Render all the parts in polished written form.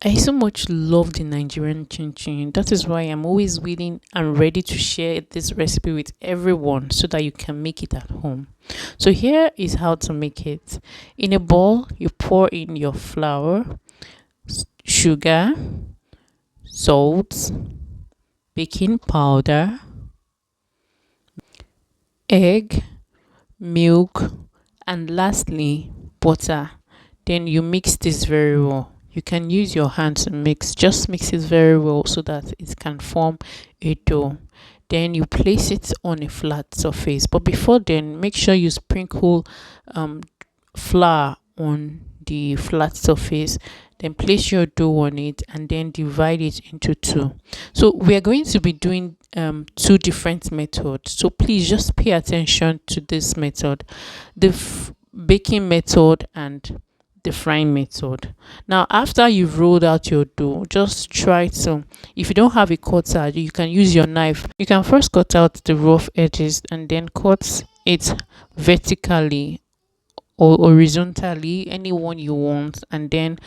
I so much love the Nigerian Chinchin. That is why I'm always willing and ready to share this recipe with everyone so that you can make it at home. So here is how to make it. In a bowl, you pour in your flour, sugar, salt, baking powder, egg, milk, and lastly butter. Then you mix this very well. You can use your hand to mix, just mix it very well so that it can form a dough. Then you place it on a flat surface, but before then make sure you sprinkle um flour on the flat surface. Then place your dough on it and then divide it into two. So we are going to be doing two different methods, so please just pay attention to this method, the baking method and the frying method. Now after you've rolled out your dough, just try to, if you don't have a cutter, you can use your knife. You can first cut out the rough edges and then cut it vertically or horizontally, anyone you want, and then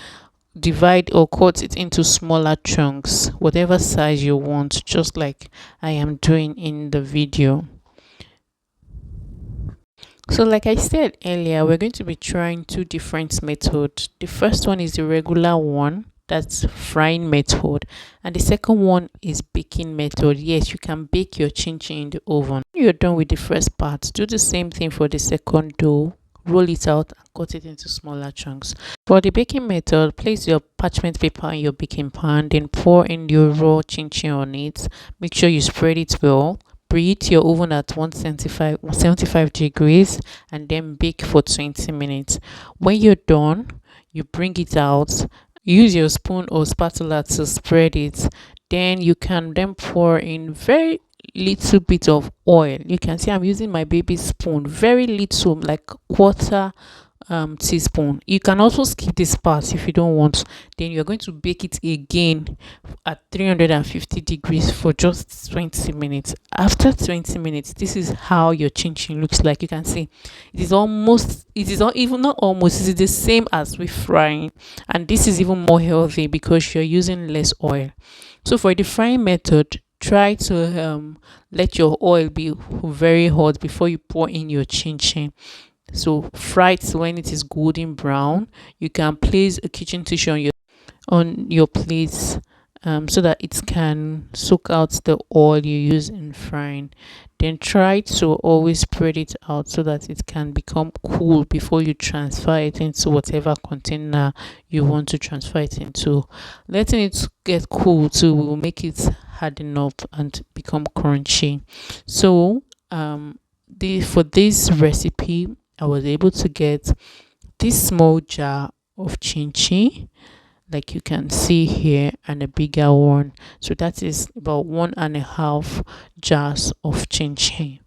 divide or cut it into smaller chunks, whatever size you want, just like I am doing in the video. So like I said earlier, we're going to be trying two different methods. The first one is the regular one, that's frying method, and the second one is baking method. Yes, you can bake your chin chin in the oven. When you're done with the first part, do the same thing for the second dough. Roll it out and cut it into smaller chunks. For the baking method, place your parchment paper in your baking pan, then pour in your raw chin chin on it. Make sure you spread it well. Preheat your oven at 175 degrees and then bake for 20 minutes. When you're done, you bring it out. Use your spoon or spatula to spread it. Then you can then pour in very little bit of oil. You can see I'm using my baby spoon, very little, like quarter teaspoon. You can also skip this part if you don't want. Then you're going to bake it again at 350 degrees for just 20 minutes. After 20 minutes, this is how your chin chin looks like. You can see it is not even, not almost, it is the same as with frying, and this is even more healthy because you're using less oil. So for the frying method, try to let your oil be very hot before you pour in your chin chin. So fry it when it is golden brown. You can place a kitchen tissue on your plate so that it can soak out the oil you use in frying. Then try to always spread it out so that it can become cool before you transfer it into whatever container you want to transfer it into. Letting it get cool too will make it harden up and become crunchy. So for this recipe, I was able to get this small jar of chin chin, like you can see here, and a bigger one. So that is about 1.5 jars of chin chin.